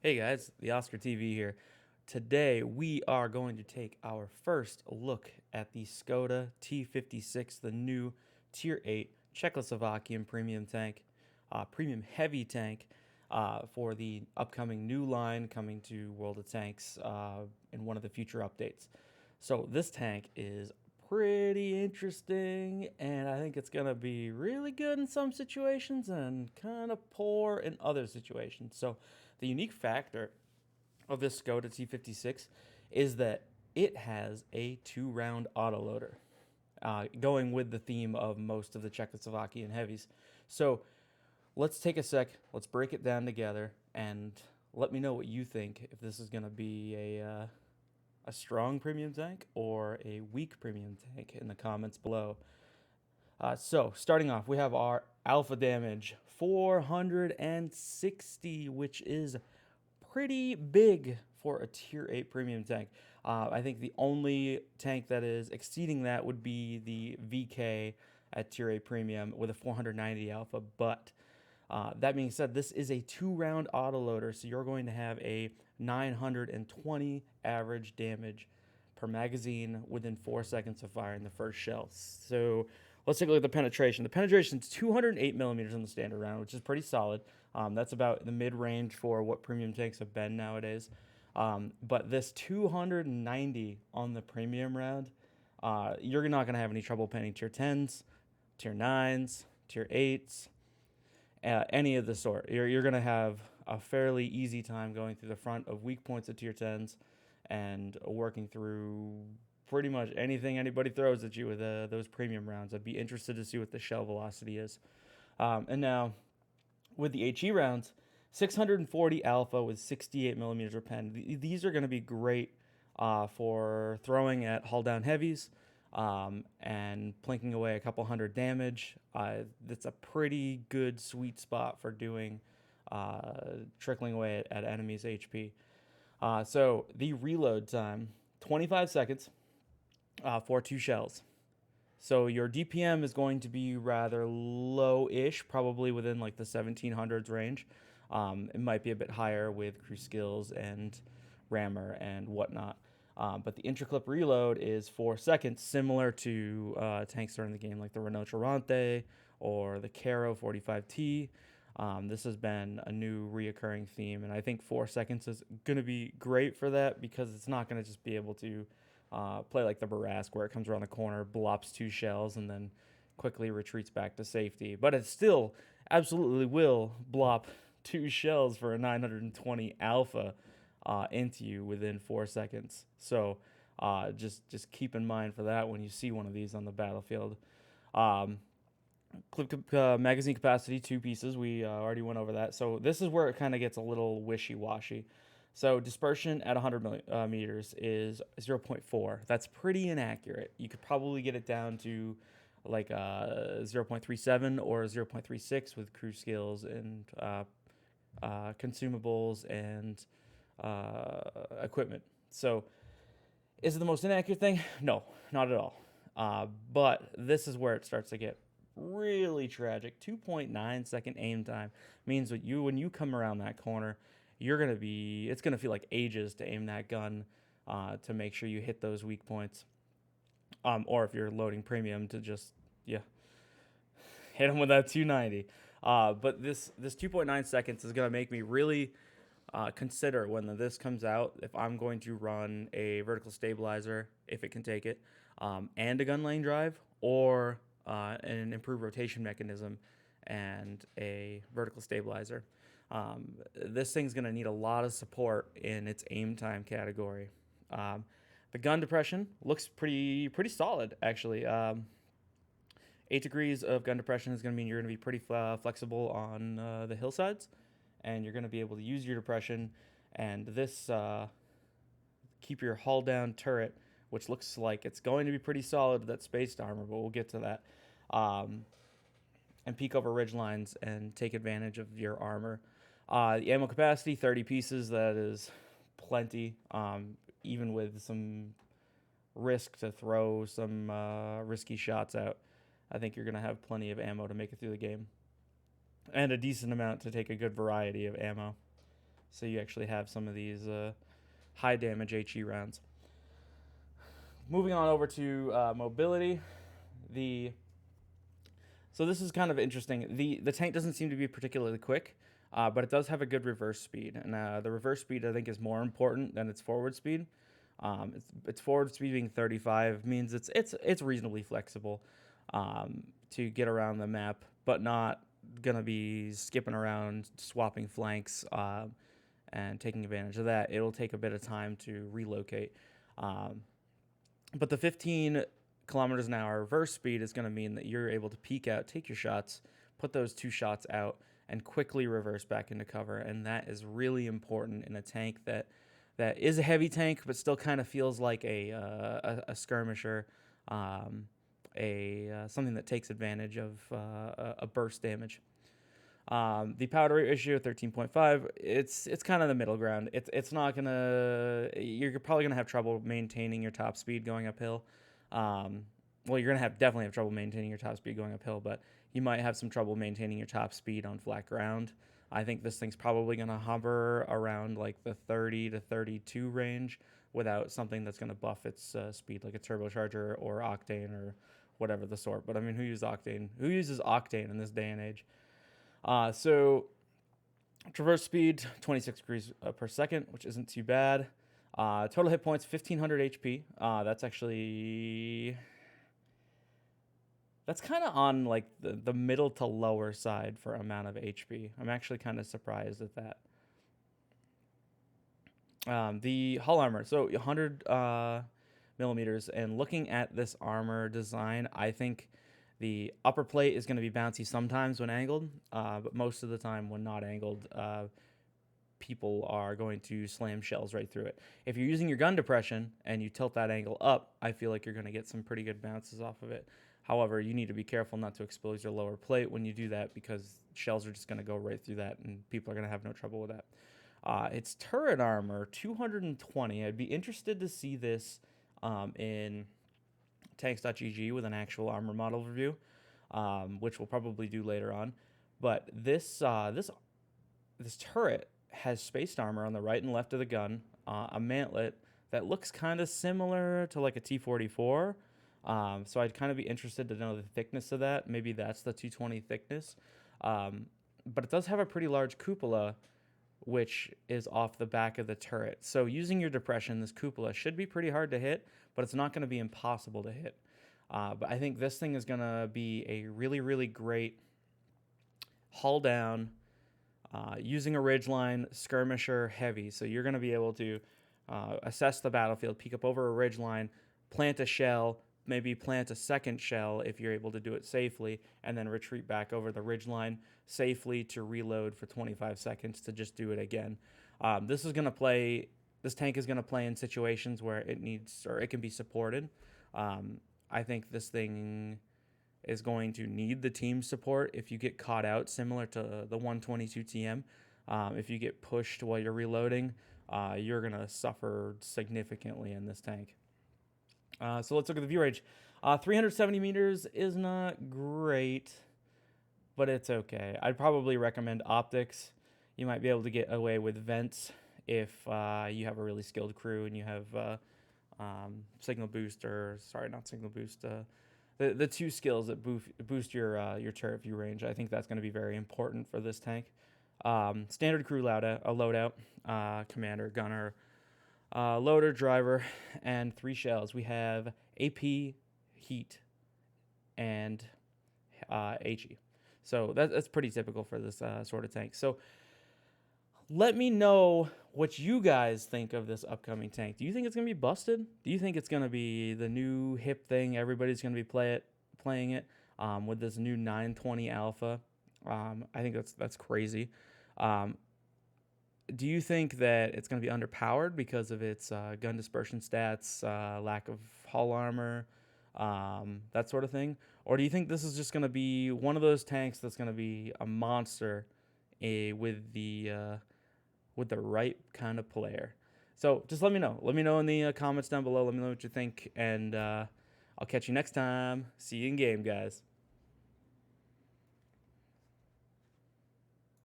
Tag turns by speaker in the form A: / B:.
A: Hey guys, the Oscar TV here. Today we are going to take our first look at the Skoda T56, the new Tier 8 Czechoslovakian premium tank, premium heavy tank for the upcoming new line coming to World of Tanks in one of the future updates. So this tank is pretty interesting, and I think it's going to be really good in some situations and kind of poor in other situations. So the unique factor of this Skoda T56 is that it has a two-round autoloader, going with the theme of most of the Czechoslovakian heavies. So let's take a sec, let's break it down together, and let me know what you think if this is going to be a strong premium tank or a weak premium tank in the comments below. So starting off, we have our alpha damage 460, which is pretty big for a tier 8 premium tank. I think the only tank that is exceeding that would be the VK at tier 8 premium with a 490 alpha. But that being said, this is a two-round autoloader, so you're going to have a 920 average damage per magazine within 4 seconds of firing the first shell. So let's take a look at the penetration. The penetration is 208 millimeters in the standard round, which is pretty solid. That's about the mid-range for what premium tanks have been nowadays. But this 290 on the premium round, you're not going to have any trouble penning tier 10s, tier 9s, tier 8s, any of the sort. You're going to have a fairly easy time going through the front of weak points of tier 10s and working through pretty much anything anybody throws at you with those premium rounds. I'd be interested to see what the shell velocity is. And now with the HE rounds, 640 alpha with 68 millimeters of pen. These are going to be great for throwing at hull down heavies and plinking away a couple hundred damage. That's a pretty good sweet spot for doing trickling away at enemies' HP. So the reload time, 25 seconds for 2 shells. So your DPM is going to be rather low-ish, probably within like the 1700s range. It might be a bit higher with crew skills and rammer and whatnot. But the intraclip reload is 4 seconds, similar to tanks during the game like the Renault Trabante or the Caro 45T. This has been a new reoccurring theme, and I think 4 seconds is going to be great for that because it's not going to just be able to play like the Barask where it comes around the corner, blops 2 shells, and then quickly retreats back to safety. But it still absolutely will blop 2 shells for a 920 alpha into you within 4 seconds. So just keep in mind for that when you see one of these on the battlefield. Magazine capacity, 2 pieces. We already went over that. So this is where it kind of gets a little wishy-washy. So dispersion at 100 meters is 0.4. That's pretty inaccurate. You could probably get it down to like 0.37 or 0.36 with crew skills and consumables and equipment. So is it the most inaccurate thing? No, not at all. But this is where it starts to get really tragic. 2.9 second aim time means that when you come around that corner, it's gonna feel like ages to aim that gun to make sure you hit those weak points. Or if you're loading premium to just hit them with that 290. But this 2.9 seconds is gonna make me really consider when this comes out if I'm going to run a vertical stabilizer if it can take it, and a gun lane drive, or an improved rotation mechanism and a vertical stabilizer. This thing's going to need a lot of support in its aim time category. The gun depression looks pretty solid, actually. 8 degrees of gun depression is going to mean you're going to be pretty flexible on the hillsides, and you're going to be able to use your depression and this keep your hull down turret, which looks like it's going to be pretty solid with that spaced armor, but we'll get to that. And peek over ridge lines and take advantage of your armor. The ammo capacity, 30 pieces. That is plenty, even with some risk to throw some risky shots out. I think you're going to have plenty of ammo to make it through the game, and a decent amount to take a good variety of ammo. so you actually have some of these high damage HE rounds. Moving on over to mobility, so this is kind of interesting. The tank doesn't seem to be particularly quick, but it does have a good reverse speed, and the reverse speed I think is more important than its forward speed. Its forward speed being 35 means it's reasonably flexible to get around the map, but not gonna be skipping around, swapping flanks, and taking advantage of that. It'll take a bit of time to relocate. But the 15 kilometers an hour reverse speed is going to mean that you're able to peek out, take your shots, put those 2 shots out, and quickly reverse back into cover. And that is really important in a tank that is a heavy tank, but still kind of feels like a skirmisher, something that takes advantage of a burst damage. The power to weight ratio 13.5. It's kind of the middle ground. It's not gonna. You're probably gonna have trouble maintaining your top speed going uphill. Well, you're gonna definitely have trouble maintaining your top speed going uphill, but you might have some trouble maintaining your top speed on flat ground. I think this thing's probably gonna hover around like the 30 to 32 range without something that's gonna buff its speed, like a turbocharger or octane or whatever the sort. But I mean, who uses octane in this day and age? So traverse speed 26 degrees per second, which isn't too bad. Total hit points 1500 HP. That's kind of on like the middle to lower side for amount of HP. I'm actually kind of surprised at that. The hull armor, so 100 millimeters, and looking at this armor design, I think the upper plate is going to be bouncy sometimes when angled, but most of the time when not angled, people are going to slam shells right through it. If you're using your gun depression and you tilt that angle up, I feel like you're going to get some pretty good bounces off of it. However, you need to be careful not to expose your lower plate when you do that, because shells are just going to go right through that and people are going to have no trouble with that. It's turret armor, 220. I'd be interested to see this in tanks.gg with an actual armor model review, which we'll probably do later on. But this turret has spaced armor on the right and left of the gun, a mantlet that looks kind of similar to like a T44. So I'd kind of be interested to know the thickness of that. Maybe that's the 220 thickness. But it does have a pretty large cupola, which is off the back of the turret. So using your depression, this cupola should be pretty hard to hit, but it's not going to be impossible to hit. But I think this thing is going to be a really, really great hull down, using a ridgeline, skirmisher, heavy. So you're going to be able to assess the battlefield, peek up over a ridgeline, plant a shell, maybe plant a second shell if you're able to do it safely, and then retreat back over the ridgeline safely to reload for 25 seconds to just do it again. This tank is going to play in situations where it can be supported. I think this thing is going to need the team support if you get caught out, similar to the 122 TM. If you get pushed while you're reloading, you're going to suffer significantly in this tank. So let's look at the view range. 370 meters is not great, but it's okay. I'd probably recommend optics. You might be able to get away with vents if you have a really skilled crew and you have signal boost, the 2 skills that boost your turret view range. I think that's going to be very important for this tank. Standard crew loadout, commander, gunner, loader, driver, and 3 shells. We have AP, heat, and HE. So that's pretty typical for this sort of tank. So let me know what you guys think of this upcoming tank. Do you think it's going to be busted? Do you think it's going to be the new hip thing? Everybody's going to be playing it with this new 920 alpha. I think that's crazy. Do you think that it's going to be underpowered because of its gun dispersion stats, lack of hull armor, that sort of thing? Or do you think this is just going to be one of those tanks that's going to be a monster with the right kind of player? So just let me know. Let me know in the comments down below. Let me know what you think, and I'll catch you next time. See you in game, guys.